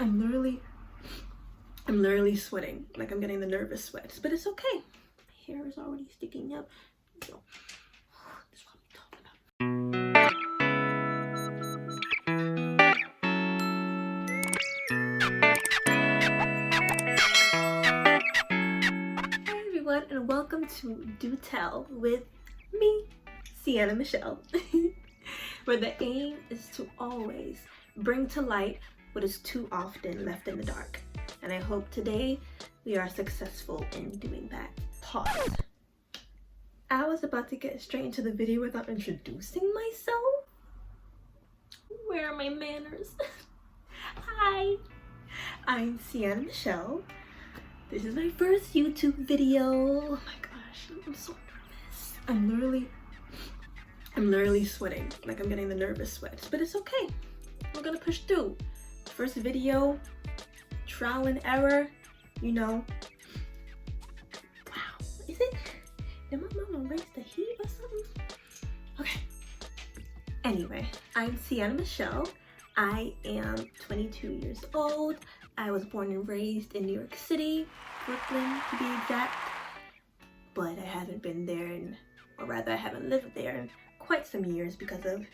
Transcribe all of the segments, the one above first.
I'm literally sweating. Like I'm getting the nervous sweats, but it's okay. My hair is already sticking up. So, this is what I'm talking about. Hi everyone, and welcome to Do Tell with me, Sienna Michelle, where the aim is to always bring to light what is too often left in the dark. And I hope today we are successful in doing that. Pause. I was about to get straight into the video without introducing myself. Where are my manners? Hi, I'm Sienna Michelle. This is my first YouTube video. Oh my gosh, I'm so nervous. I'm literally sweating. Like I'm getting the nervous sweats, but it's okay. We're gonna push through. First video, trial and error, you know. Wow, is it? Did my mama raise the heat or something? Okay. Anyway, I'm Sienna Michelle. I am 22 years old. I was born and raised in New York City, Brooklyn to be exact. But I haven't been there, or rather I haven't lived there in quite some years because of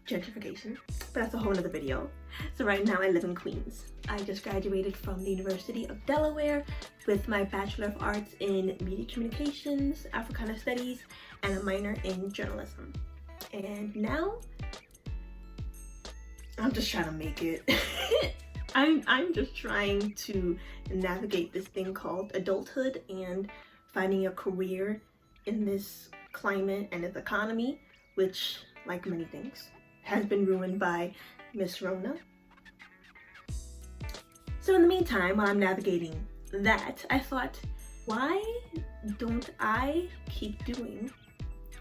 gentrification. But that's a whole nother video. So right now I live in Queens. I just graduated from the University of Delaware with my Bachelor of Arts in Media Communications, Africana Studies, and a minor in journalism. And now I'm just trying to make it. I'm just trying to navigate this thing called adulthood and finding a career in this climate and this economy, which, like many things, has been ruined by Miss Rona. So in the meantime, while I'm navigating that, I thought, why don't I keep doing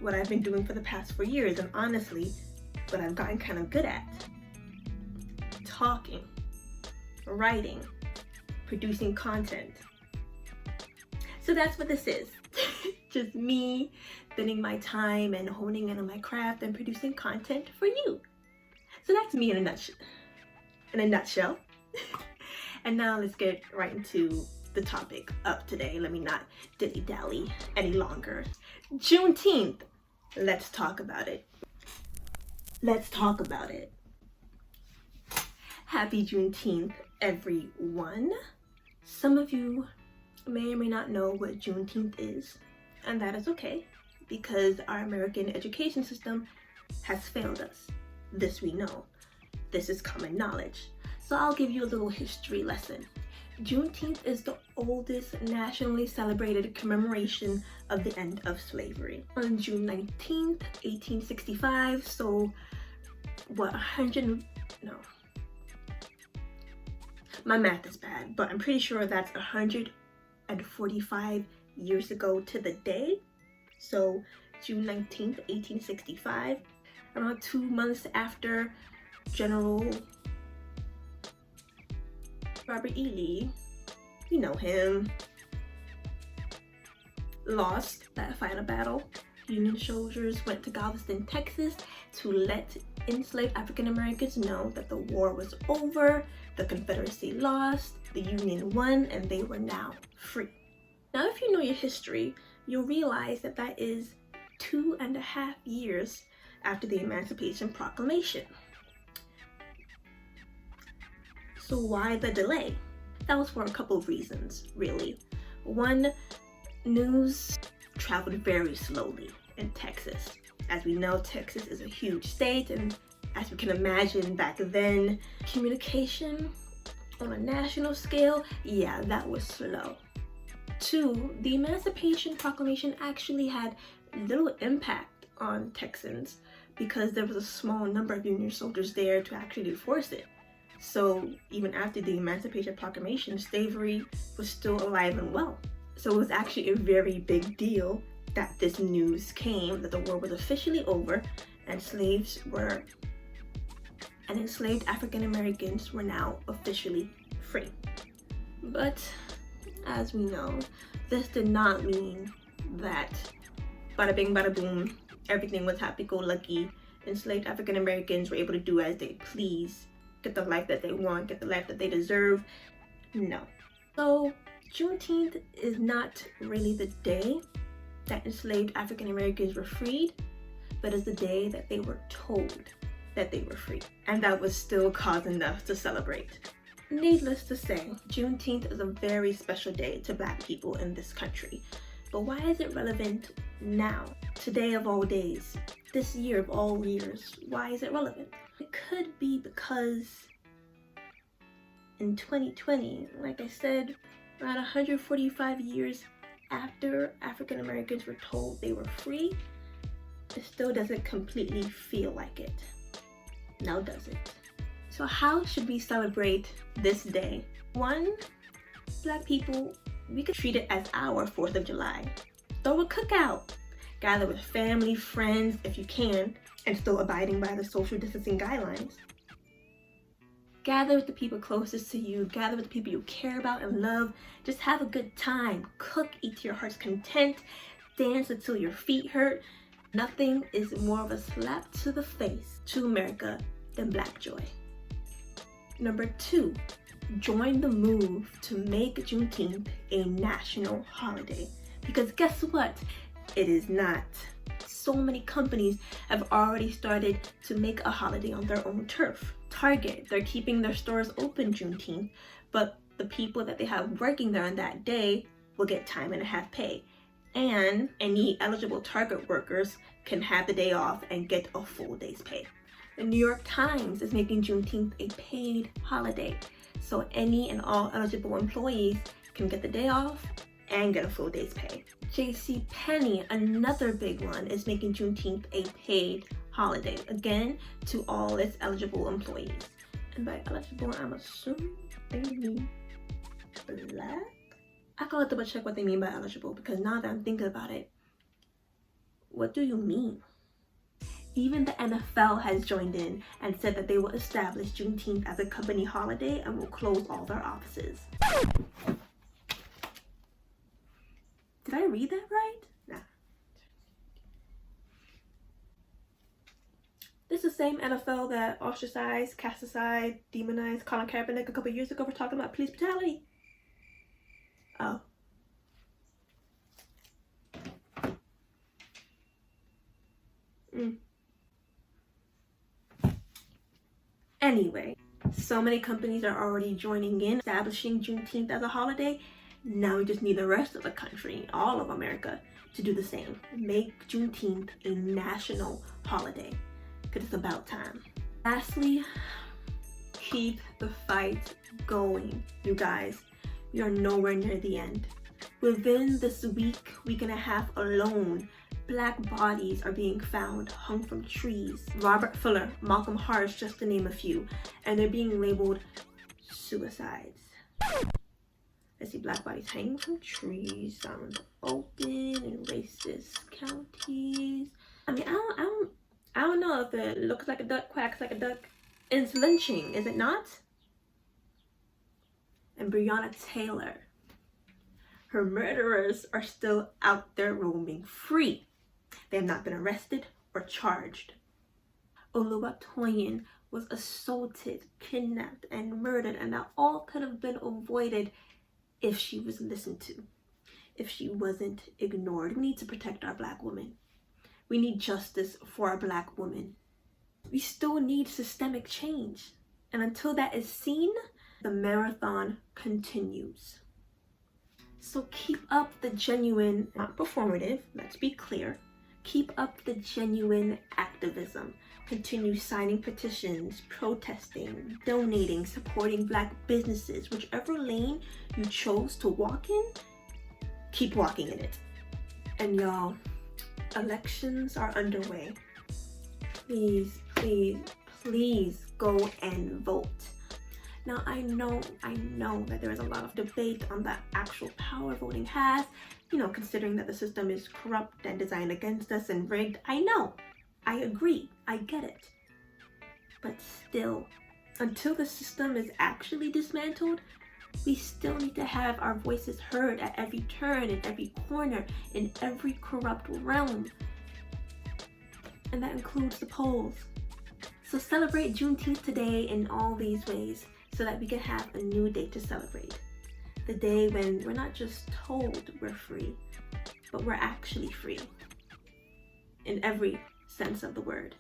what I've been doing for the past 4 years, and honestly, what I've gotten kind of good at? Talking, writing, producing content. So that's what this is. Just me spending my time and honing in on my craft and producing content for you. So that's me in a nutshell. And now let's get right into the topic of today. Let me not dilly-dally any longer. Juneteenth. Let's talk about it. Let's talk about it. Happy Juneteenth, everyone. Some of you may or may not know what Juneteenth is, and that is okay, because our American education system has failed us. This we know. This is common knowledge. So I'll give you a little history lesson. Juneteenth is the oldest nationally celebrated commemoration of the end of slavery. On June 19th, 1865, so what, my math is bad, but I'm pretty sure that's 145 years ago to the day. So June 19th, 1865, around 2 months after General Robert E. Lee, you know him, lost that final battle. Union soldiers went to Galveston, Texas to let enslaved African Americans know that the war was over, the Confederacy lost, the Union won, and they were now free. Now, if you know your history, you'll realize that that is 2.5 years after the Emancipation Proclamation. So why the delay? That was for a couple of reasons, really. One, news traveled very slowly in Texas. As we know, Texas is a huge state, and as we can imagine back then, communication on a national scale, yeah, that was slow. Two, the Emancipation Proclamation actually had little impact on Texans because there was a small number of Union soldiers there to actually enforce it. So even after the Emancipation Proclamation, slavery was still alive and well. So it was actually a very big deal that this news came, that the war was officially over and enslaved African Americans were now officially free. But as we know, this did not mean that bada bing bada boom, everything was happy-go-lucky, enslaved African Americans were able to do as they please get the life that they want, get the life that they deserve. No. So Juneteenth is not really the day that enslaved African Americans were freed, but is the day that they were told that they were free. And that was still cause enough to celebrate. Needless to say, Juneteenth is a very special day to Black people in this country. But why is it relevant now? Today of all days, this year of all years, why is it relevant? It could be because in 2020, like I said, around 145 years after African Americans were told they were free, it still doesn't completely feel like it. Now does it? So how should we celebrate this day? One, Black people, we could treat it as our 4th of July. Throw a cookout. Gather with family, friends, if you can, and still abiding by the social distancing guidelines. Gather with the people closest to you. Gather with the people you care about and love. Just have a good time. Cook, eat to your heart's content. Dance until your feet hurt. Nothing is more of a slap to the face to America than Black joy. Number 2, join the move to make Juneteenth a national holiday. Because guess what? It is not. So many companies have already started to make a holiday on their own turf. Target, they're keeping their stores open Juneteenth, but the people that they have working there on that day will get time and a half pay. And any eligible Target workers can have the day off and get a full day's pay. The New York Times is making Juneteenth a paid holiday, so any and all eligible employees can get the day off and get a full day's pay. JCPenney, another big one, is making Juneteenth a paid holiday, again, to all its eligible employees. And by eligible, I'm assuming they mean Black? I gotta double check what they mean by eligible, because now that I'm thinking about it, what do you mean? Even the NFL has joined in and said that they will establish Juneteenth as a company holiday and will close all their offices. Did I read that right? Nah. This is the same NFL that ostracized, cast aside, demonized Colin Kaepernick a couple years ago for talking about police brutality. Oh. Anyway, so many companies are already joining in, establishing Juneteenth as a holiday. Now we just need the rest of the country, all of America, to do the same. Make Juneteenth a national holiday, because it's about time. Lastly, keep the fight going, you guys. We are nowhere near the end. Within this week and a half alone, Black bodies are being found hung from trees. Robert Fuller, Malcolm Harsh, just to name a few, and they're being labeled suicides. I see Black bodies hanging from trees, found open in racist counties. I mean, I don't know if it looks like a duck, quacks like a duck. It's lynching, is it not? And Breonna Taylor, her murderers are still out there roaming free. They have not been arrested or charged. Oluwatoyin was assaulted, kidnapped, and murdered, and that all could have been avoided if she was listened to, if she wasn't ignored. We need to protect our Black women. We need justice for our Black women. We still need systemic change. And until that is seen, the marathon continues. So keep up the genuine, not performative, let's be clear, keep up the genuine activism. Continue signing petitions, protesting, donating, supporting Black businesses. Whichever lane you chose to walk in, keep walking in it. And y'all, elections are underway. Please, please, please go and vote. Now, I know that there is a lot of debate on the actual power voting has, considering that the system is corrupt and designed against us and rigged. I know, I agree, I get it. But still, until the system is actually dismantled, we still need to have our voices heard at every turn, in every corner, in every corrupt realm. And that includes the polls. So celebrate Juneteenth today in all these ways so that we can have a new day to celebrate. The day when we're not just told we're free, but we're actually free. In every sense of the word.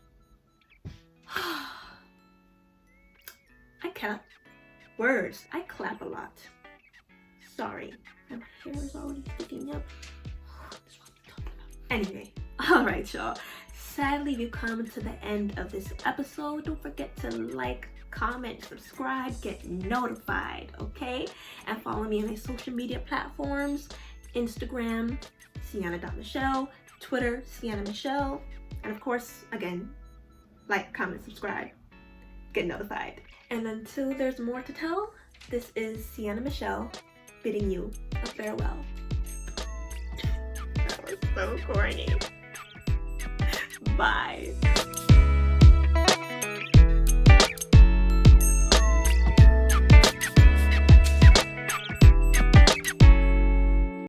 I clap words. I clap a lot. Sorry. My hair is already sticking up. Anyway, alright y'all. Sadly, we've come to the end of this episode. Don't forget to like, comment, subscribe, get notified, okay? And follow me on my social media platforms. Instagram, Sienna.Michelle. Twitter, Sienna Michelle. And of course, again, like, comment, subscribe, get notified. And until there's more to tell, this is Sienna Michelle bidding you a farewell. That was so corny. Bye.